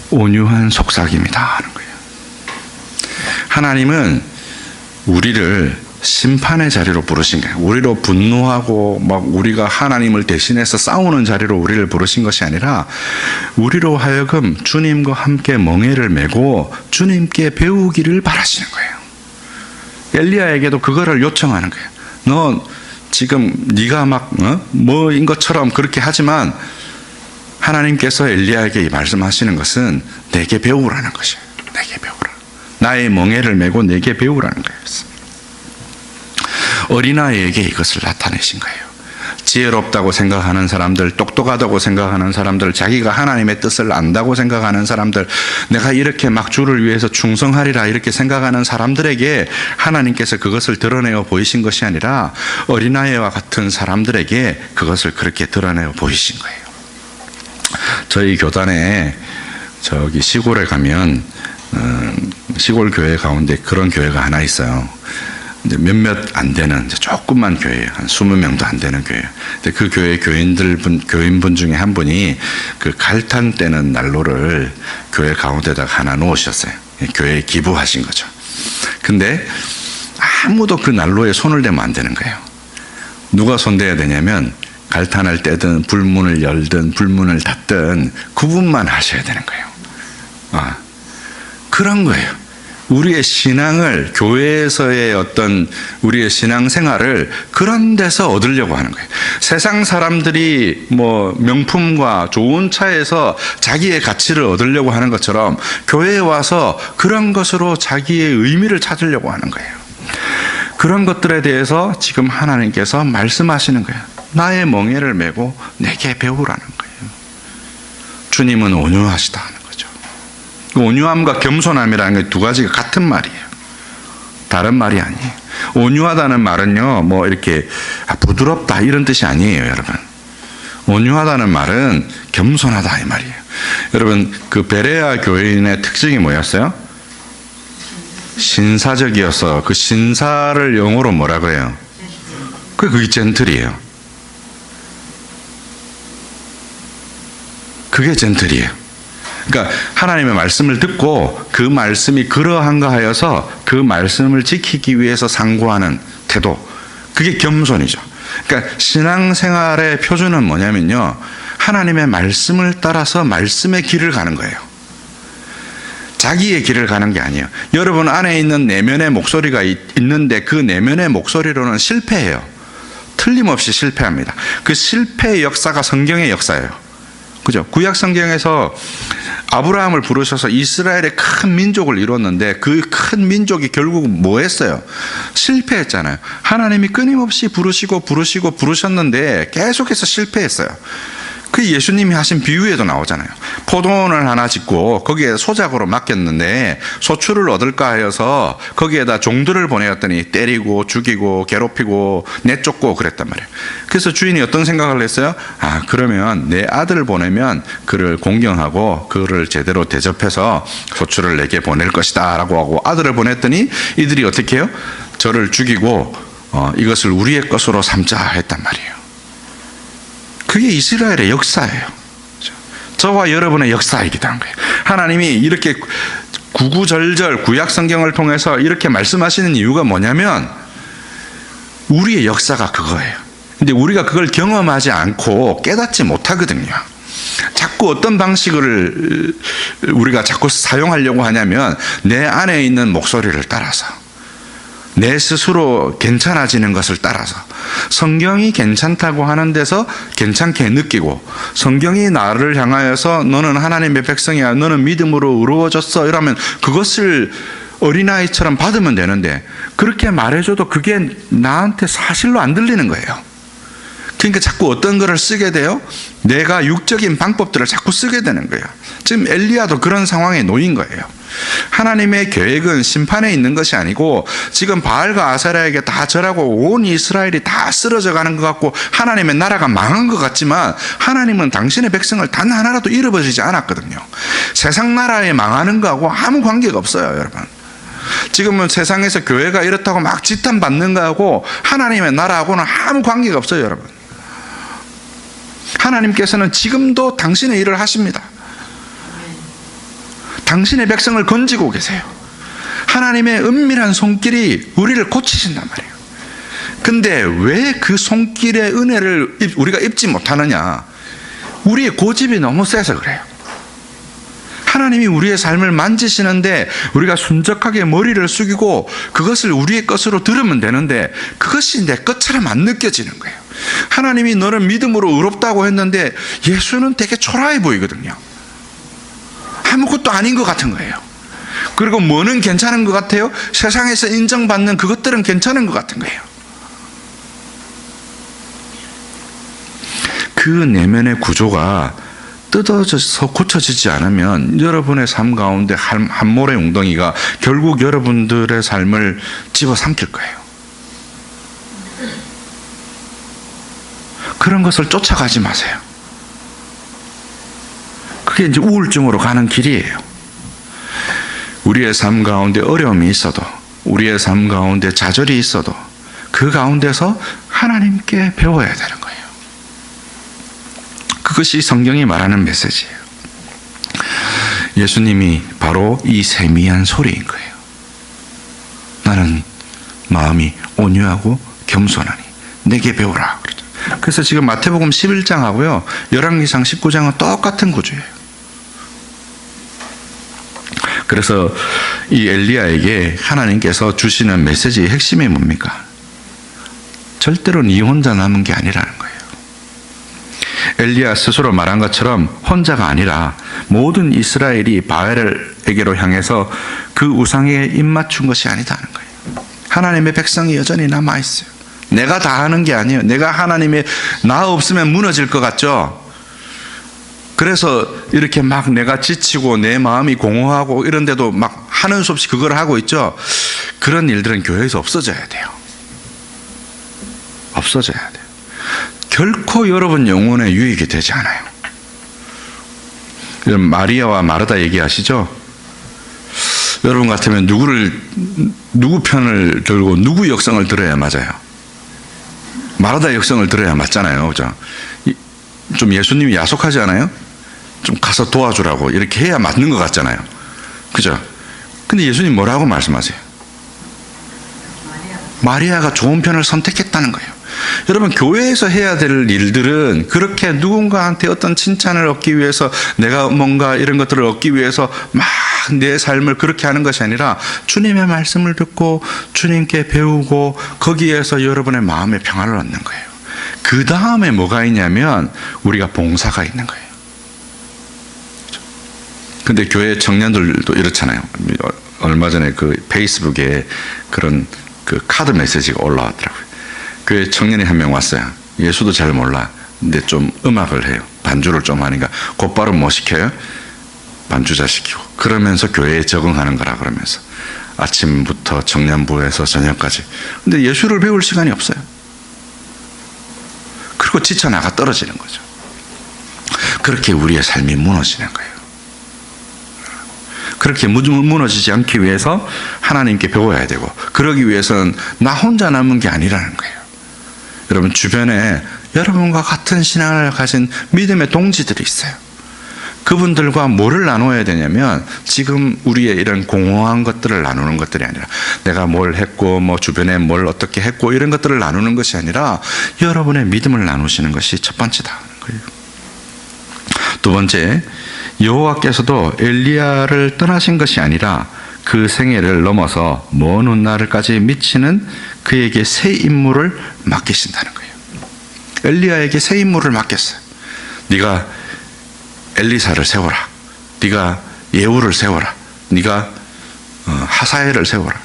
온유한 속삭임이다 하는 거예요. 하나님은 우리를 심판의 자리로 부르신 거예요. 우리로 분노하고 막 우리가 하나님을 대신해서 싸우는 자리로 우리를 부르신 것이 아니라 우리로 하여금 주님과 함께 멍에를 메고 주님께 배우기를 바라시는 거예요. 엘리야에게도 그거를 요청하는 거예요. 너 지금 네가 막 뭐인 것처럼 그렇게 하지만 하나님께서 엘리야에게 말씀하시는 것은 내게 배우라는 것이에요. 내게 배우라. 나의 멍에를 메고 내게 배우라는 거였습니다. 어린아이에게 이것을 나타내신 거예요. 지혜롭다고 생각하는 사람들, 똑똑하다고 생각하는 사람들, 자기가 하나님의 뜻을 안다고 생각하는 사람들, 내가 이렇게 막 주를 위해서 충성하리라 이렇게 생각하는 사람들에게 하나님께서 그것을 드러내어 보이신 것이 아니라 어린아이와 같은 사람들에게 그것을 그렇게 드러내어 보이신 거예요. 저희 교단에 저기 시골에 가면 시골 교회 가운데 그런 교회가 하나 있어요. 이제 몇몇 안 되는 조금만 교회예요. 한 20명도 안 되는 교회예요. 근데 그 교회 교인분 중에 한 분이 그 갈탄 떼는 난로를 교회 가운데다가 하나 놓으셨어요. 교회에 기부하신 거죠. 근데 아무도 그 난로에 손을 대면 안 되는 거예요. 누가 손대야 되냐면 갈탄을 떼든 불문을 열든 불문을 닫든 구분만 하셔야 되는 거예요. 그런 거예요. 우리의 신앙을, 교회에서의 어떤 우리의 신앙생활을 그런 데서 얻으려고 하는 거예요. 세상 사람들이 뭐 명품과 좋은 차에서 자기의 가치를 얻으려고 하는 것처럼 교회에 와서 그런 것으로 자기의 의미를 찾으려고 하는 거예요. 그런 것들에 대해서 지금 하나님께서 말씀하시는 거예요. 나의 멍에를 메고 내게 배우라는 거예요. 주님은 온유하시다 하는 거죠. 온유함과 겸손함이라는 게 두 가지가 같은 말이에요. 다른 말이 아니에요. 온유하다는 말은요, 뭐 이렇게 부드럽다 이런 뜻이 아니에요, 여러분. 온유하다는 말은 겸손하다 이 말이에요. 여러분, 그 베레아 교인의 특징이 뭐였어요? 신사적이어서 그 신사를 영어로 뭐라 그래요? 그게 젠틀이에요. 그게 젠틀이에요. 그러니까 하나님의 말씀을 듣고 그 말씀이 그러한가 하여서 그 말씀을 지키기 위해서 상고하는 태도, 그게 겸손이죠. 그러니까 신앙생활의 표준은 뭐냐면요, 하나님의 말씀을 따라서 말씀의 길을 가는 거예요. 자기의 길을 가는 게 아니에요. 여러분 안에 있는 내면의 목소리가 있는데 그 내면의 목소리로는 실패해요. 틀림없이 실패합니다. 그 실패의 역사가 성경의 역사예요. 그죠? 구약 성경에서 아브라함을 부르셔서 이스라엘의 큰 민족을 이뤘는데 그 큰 민족이 결국 뭐 했어요? 실패했잖아요. 하나님이 끊임없이 부르셨는데 계속해서 실패했어요. 그 예수님이 하신 비유에도 나오잖아요. 포도원을 하나 짓고 거기에 소작으로 맡겼는데 소출을 얻을까 하여서 거기에다 종들을 보내었더니 때리고 죽이고 괴롭히고 내쫓고 그랬단 말이에요. 그래서 주인이 어떤 생각을 했어요? 그러면 내 아들을 보내면 그를 공경하고 그를 제대로 대접해서 소출을 내게 보낼 것이다 라고 하고 아들을 보냈더니 이들이 어떻게 해요? 저를 죽이고 이것을 우리의 것으로 삼자 했단 말이에요. 그게 이스라엘의 역사예요. 저와 여러분의 역사이기도 한 거예요. 하나님이 이렇게 구구절절 구약 성경을 통해서 이렇게 말씀하시는 이유가 뭐냐면 우리의 역사가 그거예요. 근데 우리가 그걸 경험하지 않고 깨닫지 못하거든요. 자꾸 어떤 방식을 우리가 자꾸 사용하려고 하냐면 내 안에 있는 목소리를 따라서 내 스스로 괜찮아지는 것을 따라서 성경이 괜찮다고 하는 데서 괜찮게 느끼고 성경이 나를 향하여서 너는 하나님의 백성이야, 너는 믿음으로 의로워졌어 이러면 그것을 어린아이처럼 받으면 되는데 그렇게 말해줘도 그게 나한테 사실로 안 들리는 거예요. 그러니까 자꾸 어떤 거를 쓰게 돼요? 내가 육적인 방법들을 자꾸 쓰게 되는 거예요. 지금 엘리야도 그런 상황에 놓인 거예요. 하나님의 계획은 심판에 있는 것이 아니고 지금 바알과 아세라에게 다 절하고 온 이스라엘이 다 쓰러져 가는 것 같고 하나님의 나라가 망한 것 같지만 하나님은 당신의 백성을 단 하나라도 잃어버리지 않았거든요. 세상 나라에 망하는 거하고 아무 관계가 없어요, 여러분. 지금은 세상에서 교회가 이렇다고 막 지탄받는 거하고 하나님의 나라하고는 아무 관계가 없어요, 여러분. 하나님께서는 지금도 당신의 일을 하십니다. 당신의 백성을 건지고 계세요. 하나님의 은밀한 손길이 우리를 고치신단 말이에요. 근데 왜 그 손길의 은혜를 우리가 입지 못하느냐? 우리의 고집이 너무 세서 그래요. 하나님이 우리의 삶을 만지시는데 우리가 순적하게 머리를 숙이고 그것을 우리의 것으로 들으면 되는데 그것이 내 것처럼 안 느껴지는 거예요. 하나님이 너는 믿음으로 의롭다고 했는데 예수는 되게 초라해 보이거든요. 아무것도 아닌 것 같은 거예요. 그리고 뭐는 괜찮은 것 같아요? 세상에서 인정받는 그것들은 괜찮은 것 같은 거예요. 그 내면의 구조가 뜯어져서 고쳐지지 않으면 여러분의 삶 가운데 한 모래 웅덩이가 결국 여러분들의 삶을 집어삼킬 거예요. 그런 것을 쫓아가지 마세요. 그게 이제 우울증으로 가는 길이에요. 우리의 삶 가운데 어려움이 있어도 우리의 삶 가운데 좌절이 있어도 그 가운데서 하나님께 배워야 되는 거예요. 그것이 성경이 말하는 메시지예요. 예수님이 바로 이 세미한 소리인 거예요. 나는 마음이 온유하고 겸손하니 내게 배우라. 그래서 지금 마태복음 11장하고요 열왕기상 19장은 똑같은 구조예요. 그래서 이 엘리야에게 하나님께서 주시는 메시지의 핵심이 뭡니까? 절대로 네 혼자 남은 게 아니라는 거예요. 엘리야 스스로 말한 것처럼 혼자가 아니라 모든 이스라엘이 바알에게로 향해서 그 우상에 입맞춘 것이 아니다는 거예요. 하나님의 백성이 여전히 남아있어요. 내가 다 하는 게 아니에요. 내가 하나님의 나 없으면 무너질 것 같죠? 그래서 이렇게 막 내가 지치고 내 마음이 공허하고 이런데도 막 하는 수 없이 그걸 하고 있죠? 그런 일들은 교회에서 없어져야 돼요. 없어져야 돼요. 결코 여러분 영혼에 유익이 되지 않아요. 마리아와 마르다 얘기하시죠? 여러분 같으면 누구 편을 들고 누구 역성을 들어야 맞아요? 마르다 역성을 들어야 맞잖아요. 그죠? 좀 예수님이 야속하지 않아요? 좀 가서 도와주라고 이렇게 해야 맞는 것 같잖아요. 그죠? 근데 예수님 뭐라고 말씀하세요? 마리아가 좋은 편을 선택했다는 거예요. 여러분 교회에서 해야 될 일들은 그렇게 누군가한테 어떤 칭찬을 얻기 위해서 내가 뭔가 이런 것들을 얻기 위해서 막 내 삶을 그렇게 하는 것이 아니라 주님의 말씀을 듣고 주님께 배우고 거기에서 여러분의 마음의 평안을 얻는 거예요. 그 다음에 뭐가 있냐면 우리가 봉사가 있는 거예요. 근데 교회 청년들도 이렇잖아요. 얼마 전에 그 페이스북에 그런 그 카드 메시지가 올라왔더라고요. 교회 청년이 한 명 왔어요. 예수도 잘 몰라. 근데 좀 음악을 해요. 반주를 좀 하니까 곧바로 뭐 시켜요? 반주자 시키고. 그러면서 교회에 적응하는 거라 그러면서. 아침부터 청년부에서 저녁까지. 근데 예수를 배울 시간이 없어요. 그리고 지쳐나가 떨어지는 거죠. 그렇게 우리의 삶이 무너지는 거예요. 그렇게 무너지지 않기 위해서 하나님께 배워야 되고, 그러기 위해서는 나 혼자 남은 게 아니라는 거예요. 여러분 주변에 여러분과 같은 신앙을 가진 믿음의 동지들이 있어요. 그분들과 뭐를 나눠야 되냐면, 지금 우리의 이런 공허한 것들을 나누는 것들이 아니라, 내가 뭘 했고 뭐 주변에 뭘 어떻게 했고 이런 것들을 나누는 것이 아니라 여러분의 믿음을 나누시는 것이 첫 번째다 하는 거예요. 두 번째, 여호와께서도 엘리야를 떠나신 것이 아니라 그 생애를 넘어서 먼 훗날까지 미치는 그에게 새 임무를 맡기신다는 거예요. 엘리야에게 새 임무를 맡겼어요. 네가 엘리사를 세워라. 네가 예후를 세워라. 네가 하사엘을 세워라.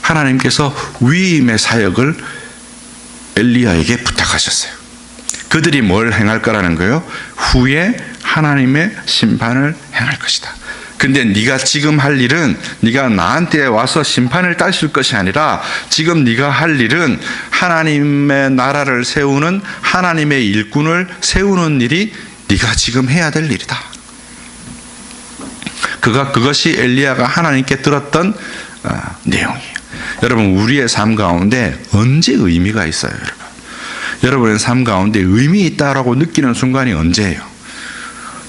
하나님께서 위임의 사역을 엘리야에게 부탁하셨어요. 그들이 뭘 행할 거라는 거예요? 후에 하나님의 심판을 행할 것이다. 근데 네가 지금 할 일은, 네가 나한테 와서 심판을 따질 것이 아니라 지금 네가 할 일은 하나님의 나라를 세우는, 하나님의 일꾼을 세우는 일이 네가 지금 해야 될 일이다. 그것이 엘리야가 하나님께 들었던 내용이에요. 여러분, 우리의 삶 가운데 언제 의미가 있어요, 여러분? 여러분의 삶 가운데 의미 있다라고 느끼는 순간이 언제예요?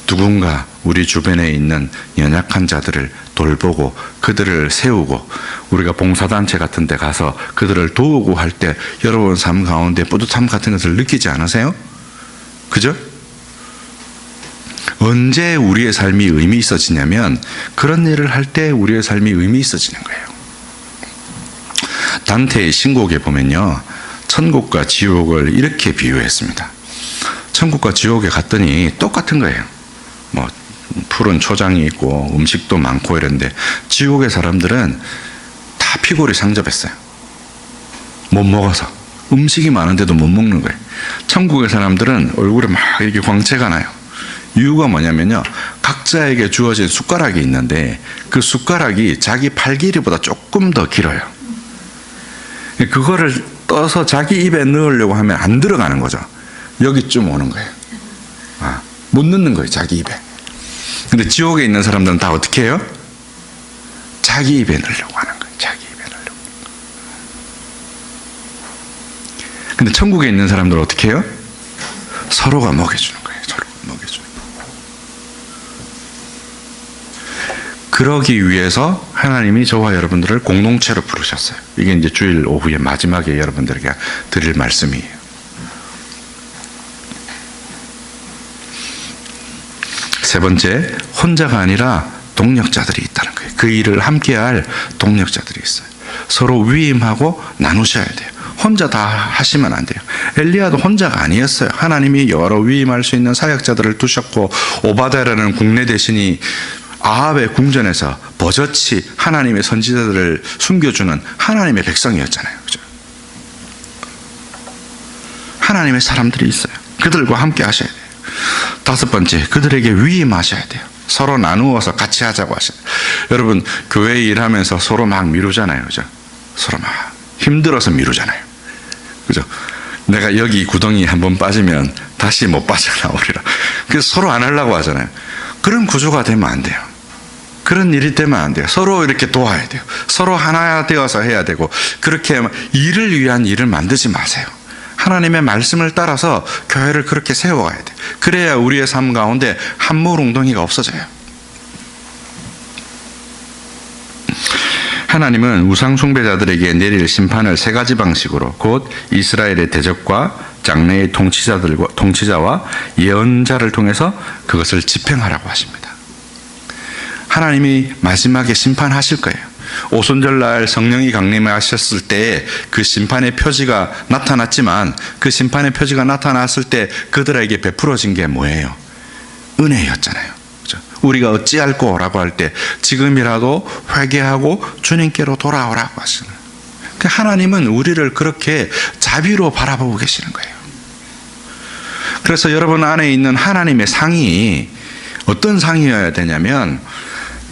누군가 우리 주변에 있는 연약한 자들을 돌보고 그들을 세우고, 우리가 봉사단체 같은 데 가서 그들을 도우고 할 때 여러분 삶 가운데 뿌듯함 같은 것을 느끼지 않으세요? 그죠? 언제 우리의 삶이 의미 있어지냐면, 그런 일을 할 때 우리의 삶이 의미 있어지는 거예요. 단테의 신곡에 보면요, 천국과 지옥을 이렇게 비유했습니다. 천국과 지옥에 갔더니 똑같은 거예요. 뭐 푸른 초장이 있고 음식도 많고 이런데, 지옥의 사람들은 다 피골이 상접했어요. 못 먹어서. 음식이 많은데도 못 먹는 거예요. 천국의 사람들은 얼굴에 막 이렇게 광채가 나요. 이유가 뭐냐면요, 각자에게 주어진 숟가락이 있는데 그 숟가락이 자기 팔 길이보다 조금 더 길어요. 그거를 떠서 자기 입에 넣으려고 하면 안 들어가는 거죠. 여기쯤 오는 거예요. 못 넣는 거예요, 자기 입에. 근데 지옥에 있는 사람들은 다 어떻게 해요? 자기 입에 넣으려고 하는 거예요. 자기 입에 넣으려고. 근데 천국에 있는 사람들은 어떻게 해요? 서로가 먹여주는 거예요. 서로 먹여주는 거예요. 그러기 위해서 하나님이 저와 여러분들을 공동체로 부르셨어요. 이게 이제 주일 오후에 마지막에 여러분들에게 드릴 말씀이에요. 세 번째, 혼자가 아니라 동력자들이 있다는 거예요. 그 일을 함께할 동력자들이 있어요. 서로 위임하고 나누셔야 돼요. 혼자 다 하시면 안 돼요. 엘리야도 혼자가 아니었어요. 하나님이 여러 위임할 수 있는 사역자들을 두셨고, 오바댜라는 국내 대신이 아합의 궁전에서 버젓이 하나님의 선지자들을 숨겨주는 하나님의 백성이었잖아요. 그죠? 하나님의 사람들이 있어요. 그들과 함께 하셔야 돼요. 다섯 번째, 그들에게 위임하셔야 돼요. 서로 나누어서 같이 하자고 하셔야 돼요. 여러분, 교회 일하면서 서로 막 미루잖아요. 그죠? 서로 막 힘들어서 미루잖아요. 그죠? 내가 여기 구덩이 한번 빠지면 다시 못 빠져나오리라. 그래서 서로 안 하려고 하잖아요. 그런 구조가 되면 안 돼요. 그런 일이 되면 안 돼요. 서로 이렇게 도와야 돼요. 서로 하나 되어서 해야 되고, 그렇게 일을 위한 일을 만들지 마세요. 하나님의 말씀을 따라서 교회를 그렇게 세워가야 돼요. 그래야 우리의 삶 가운데 함몰웅덩이가 없어져요. 하나님은 우상 숭배자들에게 내릴 심판을 세 가지 방식으로, 곧 이스라엘의 대적과 장래의 통치자와 예언자를 통해서 그것을 집행하라고 하십니다. 하나님이 마지막에 심판하실 거예요. 오순절날 성령이 강림하셨을 때 그 심판의 표지가 나타났지만, 그 심판의 표지가 나타났을 때 그들에게 베풀어진 게 뭐예요? 은혜였잖아요. 그렇죠? 우리가 어찌할꼬 라고 할 때 지금이라도 회개하고 주님께로 돌아오라고 하시는 거예요. 하나님은 우리를 그렇게 자비로 바라보고 계시는 거예요. 그래서 여러분 안에 있는 하나님의 상이 어떤 상이어야 되냐면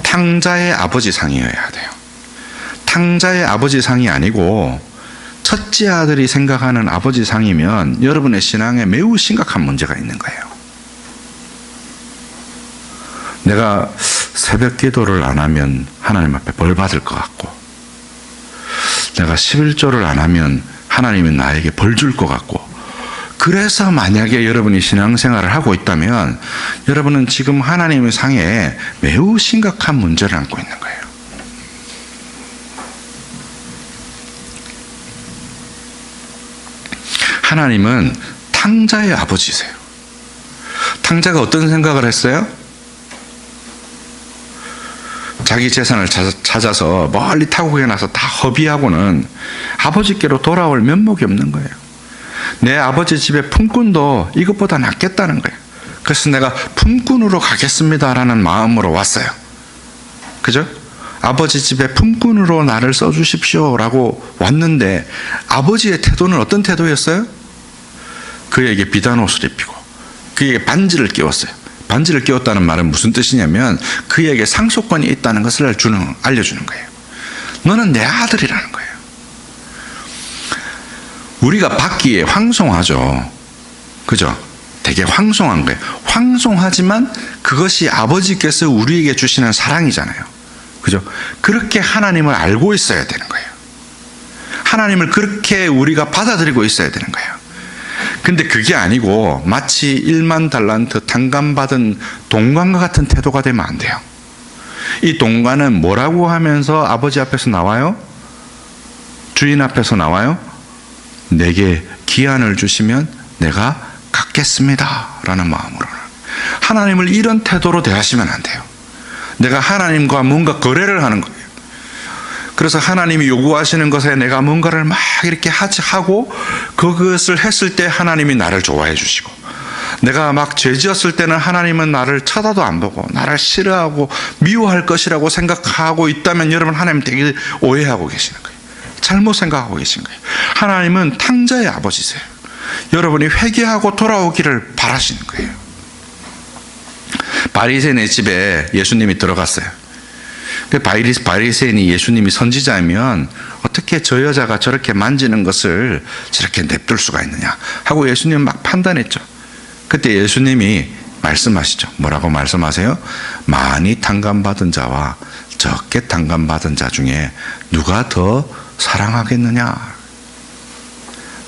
탕자의 아버지 상이어야 돼요. 탕자의 아버지 상이 아니고 첫째 아들이 생각하는 아버지 상이면 여러분의 신앙에 매우 심각한 문제가 있는 거예요. 내가 새벽 기도를 안 하면 하나님 앞에 벌 받을 것 같고, 내가 11조를 안 하면 하나님이 나에게 벌 줄 것 같고, 그래서 만약에 여러분이 신앙생활을 하고 있다면 여러분은 지금 하나님의 상에 매우 심각한 문제를 안고 있는 거예요. 하나님은 탕자의 아버지세요. 탕자가 어떤 생각을 했어요? 자기 재산을 찾아서 멀리 타국에 나서 다 허비하고는 아버지께로 돌아올 면목이 없는 거예요. 내 아버지 집에 품꾼도 이것보다 낫겠다는 거예요. 그래서 내가 품꾼으로 가겠습니다라는 마음으로 왔어요. 그죠? 아버지 집에 품꾼으로 나를 써주십시오라고 왔는데 아버지의 태도는 어떤 태도였어요? 그에게 비단옷을 입히고 그에게 반지를 끼웠어요. 반지를 끼웠다는 말은 무슨 뜻이냐면 그에게 상속권이 있다는 것을 알려주는 거예요. 너는 내 아들이라는 거예요. 우리가 받기에 황송하죠. 그죠? 되게 황송한 거예요. 황송하지만 그것이 아버지께서 우리에게 주시는 사랑이잖아요. 그죠? 그렇게 하나님을 알고 있어야 되는 거예요. 하나님을 그렇게 우리가 받아들이고 있어야 되는 거예요. 근데 그게 아니고 마치 1만 달란트 탕감받은 동관과 같은 태도가 되면 안 돼요. 이 동관은 뭐라고 하면서 아버지 앞에서 나와요? 주인 앞에서 나와요? 내게 기한을 주시면 내가 갚겠습니다 라는 마음으로. 하나님을 이런 태도로 대하시면 안 돼요. 내가 하나님과 뭔가 거래를 하는 거예요. 그래서 하나님이 요구하시는 것에 내가 뭔가를 막 이렇게 하고 그것을 했을 때 하나님이 나를 좋아해 주시고, 내가 막 죄 지었을 때는 하나님은 나를 쳐다도 안 보고 나를 싫어하고 미워할 것이라고 생각하고 있다면 여러분 하나님 되게 오해하고 계시는 거예요. 잘못 생각하고 계신 거예요. 하나님은 탕자의 아버지세요. 여러분이 회개하고 돌아오기를 바라시는 거예요. 바리새인의 집에 예수님이 들어갔어요. 바리새인이 예수님이 선지자이면 어떻게 저 여자가 저렇게 만지는 것을 저렇게 냅둘 수가 있느냐 하고 예수님은 막 판단했죠. 그때 예수님이 말씀하시죠. 뭐라고 말씀하세요? 많이 탕감받은 자와 적게 탕감받은 자 중에 누가 더 사랑하겠느냐?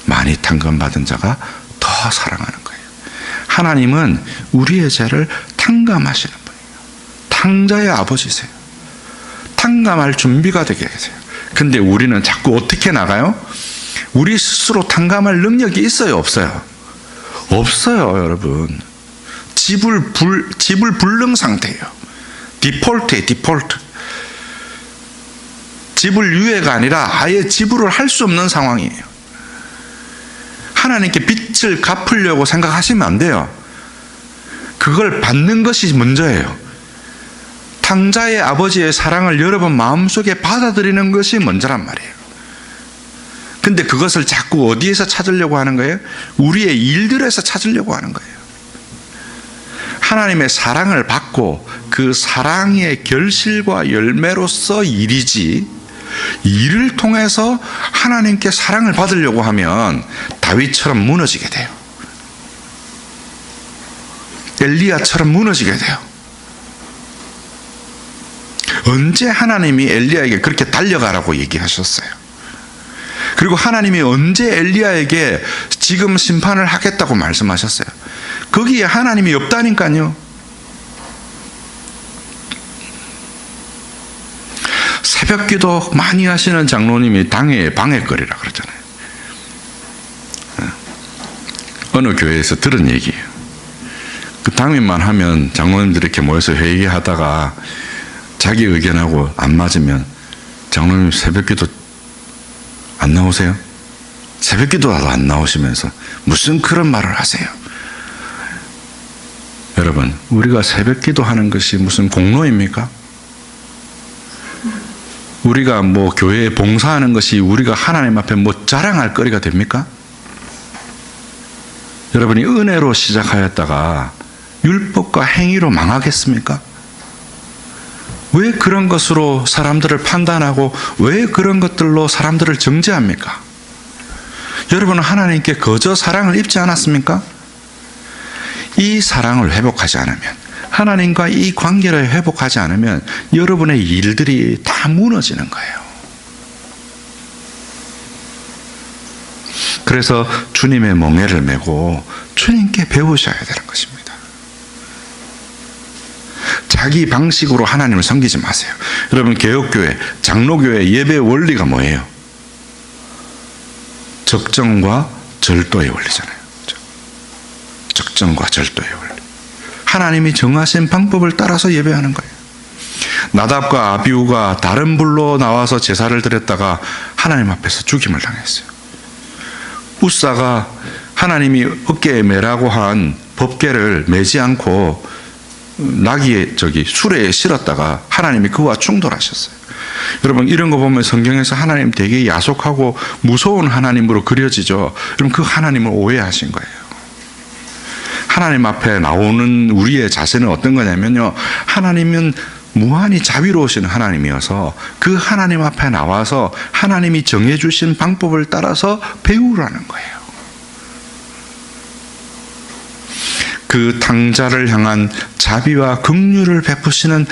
많이 탕감받은 자가 더 사랑하는 거예요. 하나님은 우리의 죄를 탕감하시는 분이에요. 탕자의 아버지세요. 탕감할 준비가 되게 계세요. 근데 우리는 자꾸 어떻게 나가요? 우리 스스로 탕감할 능력이 있어요, 없어요? 없어요, 여러분. 지불 불능 상태예요. 디폴트예요, 디폴트. 지불 유예가 아니라 아예 지불을 할 수 없는 상황이에요. 하나님께 빚을 갚으려고 생각하시면 안 돼요. 그걸 받는 것이 먼저예요. 탕자의 아버지의 사랑을 여러분 마음속에 받아들이는 것이 먼저란 말이에요. 근데 그것을 자꾸 어디에서 찾으려고 하는 거예요? 우리의 일들에서 찾으려고 하는 거예요. 하나님의 사랑을 받고 그 사랑의 결실과 열매로서 일이지, 일을 통해서 하나님께 사랑을 받으려고 하면 다윗처럼 무너지게 돼요. 엘리야처럼 무너지게 돼요. 언제 하나님이 엘리야에게 그렇게 달려가라고 얘기하셨어요? 그리고 하나님이 언제 엘리야에게 지금 심판을 하겠다고 말씀하셨어요? 거기에 하나님이 없다니까요. 새벽기도 많이 하시는 장로님이 방해거리라 그러잖아요. 어느 교회에서 들은 얘기예요. 그 당일만 하면 장로님들이 이렇게 모여서 회의하다가 자기 의견하고 안 맞으면 장로님 새벽기도 안 나오세요? 새벽기도라도 안 나오시면서 무슨 그런 말을 하세요? 여러분, 우리가 새벽 기도하는 것이 무슨 공로입니까? 우리가 뭐 교회에 봉사하는 것이 우리가 하나님 앞에 뭐 자랑할 거리가 됩니까? 여러분이 은혜로 시작하였다가 율법과 행위로 망하겠습니까? 왜 그런 것으로 사람들을 판단하고 왜 그런 것들로 사람들을 정죄합니까? 여러분은 하나님께 거저 사랑을 입지 않았습니까? 이 사랑을 회복하지 않으면, 하나님과 이 관계를 회복하지 않으면 여러분의 일들이 다 무너지는 거예요. 그래서 주님의 멍에를 메고 주님께 배우셔야 되는 것입니다. 자기 방식으로 하나님을 섬기지 마세요. 여러분, 개혁교회, 장로교회 예배 원리가 뭐예요? 적정과 절도의 원리잖아요. 적정과 절도의 원리. 하나님이 정하신 방법을 따라서 예배하는 거예요. 나답과 아비후가 다른 불로 나와서 제사를 드렸다가 하나님 앞에서 죽임을 당했어요. 우사가 하나님이 어깨에 매라고 한 법궤를 매지 않고 나귀의 수레에 실었다가 하나님이 그와 충돌하셨어요. 여러분, 이런 거 보면 성경에서 하나님 되게 야속하고 무서운 하나님으로 그려지죠. 그럼 그 하나님을 오해하신 거예요. 하나님 앞에 나오는 우리의 자세는 어떤 거냐면요, 하나님은 무한히 자비로우신 하나님이어서 그 하나님 앞에 나와서 하나님이 정해주신 방법을 따라서 배우라는 거예요. 그 탕자를 향한 자비와 긍휼을 베푸시는